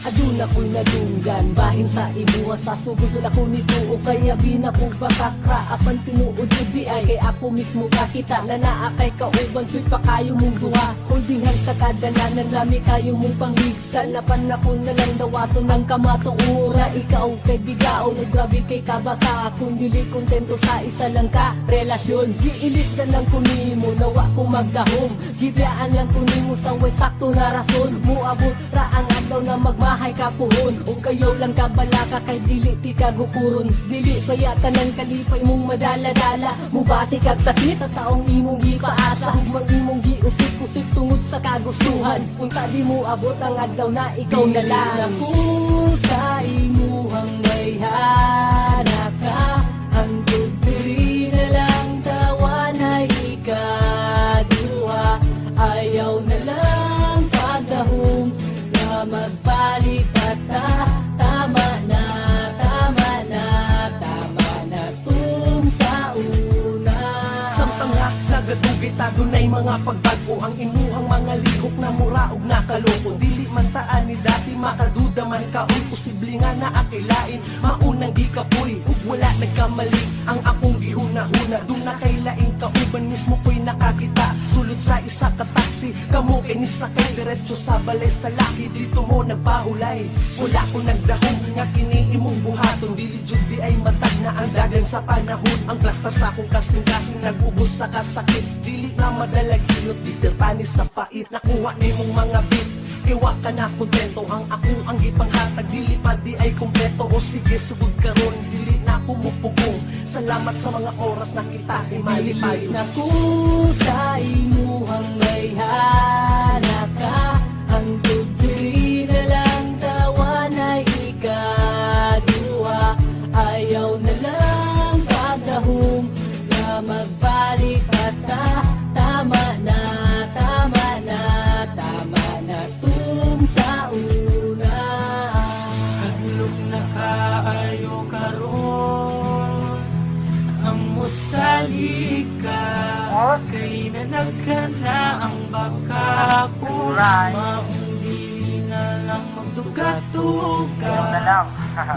Adun ako'y nadunggan, bahin sa imuha sa sugod wala ko nito o kaya binakong bakakra apan tinuod di ay kay ako mismo kakita na naa kay kauban sweet pa kayo mong duha holding hands sa kadalanan lami kayo mong pangligsan napan ako na lang dawato ng kamatuura ikaw kay bigaon o grabe kay kabata kung dili kontento sa isa lang ka relasyon giilis na lang ko nimo nawa kong magdahom gibiyaan lang ko nimo sa way sakto na rason muabot ra ang adlaw na magmahay ka puhon o kayo lang kabalaka kay dili ti kagukuron dili kaya tanan kalipay mong madala-dala mubati kag sakit sa taong imong gipaasa hugmang imong giusik-usik tungod sa kagustuhan kung di mo abot ang adlaw na ikaw na lang ako sa imuhang bayhana ka hangtod diri na lang tawan ay ikaduha ayaw na lang pagdahom na magpalit at tama na tum sa una Samtang nga nagadugay tagunay mga pagbago ang imuhang mga lihok na muraog na kaloko dili man taan ni dati makaduda man kaon posible nga na akilain maunang di kapoy ug wala nagkamali ang akong gihuna-huna dun na kay laing kauban mismo ko'y nakakita sulod sa isa ka taxi kamo kay nisakay diretso sa balay sa laki dito mo nagpahulay wala ko nagdahom nga kini imong buhaton dili jud di ay matag na ang dagan sa panahon ang plaster sa akong kasing-kasing nag-ubos sa kasakit dili na madalag hilot bitter panis sa pait nakuha nimong mga beat iwa ka na kontento ang akong ang ipanghatag dili pa di ay kompleto o sige sugod karon dili na kumupugong salamat sa mga oras na kita imalipayo na ko sa imuhang bayhana ka hangtod diri na lang tawan ay ikaduha ayaw na lang pagdahom na magbalik at tama na tum sa una Hadlok na kaayo karon ang musalik ka kay nanagkana ang baka ko maundili na lang magdugat-dugat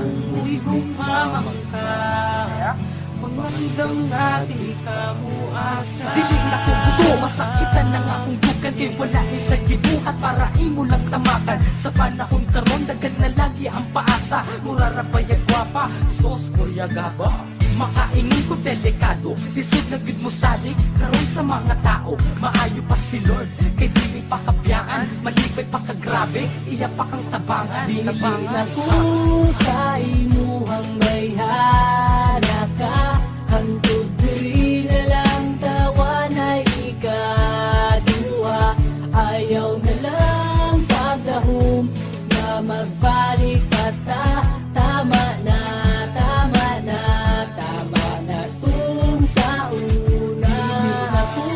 kung uwi gumamang ka pagmandang natin ka muasa dili na ko gusto masakitan ng akong dukan kay wala ni sa gibuhat para imo lang tamakan sa panahon karon daghan na lagi ang paasa murara bayag gwapa sos kuryagaba makaingin ko delikado lisod na gid mo salig karon sa mga tao maayo pa si Lord kay dili pa kabiyaan malipay pa ka grabe iya pa kang tabangan dili na ko sa imuhang bayhana ka hangtod diri na lang tawan ay ikaduha ayaw na lang pagdahom na magbalik at tama na tum sa una na ko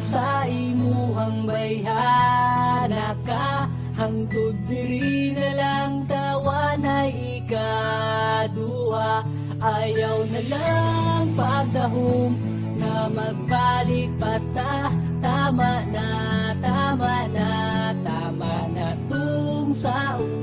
sa imuhang bayhana ka hangtod diri na lang tawan ay ikaduha ayaw na lang pagdahom na magbalik pata tama na tum sa una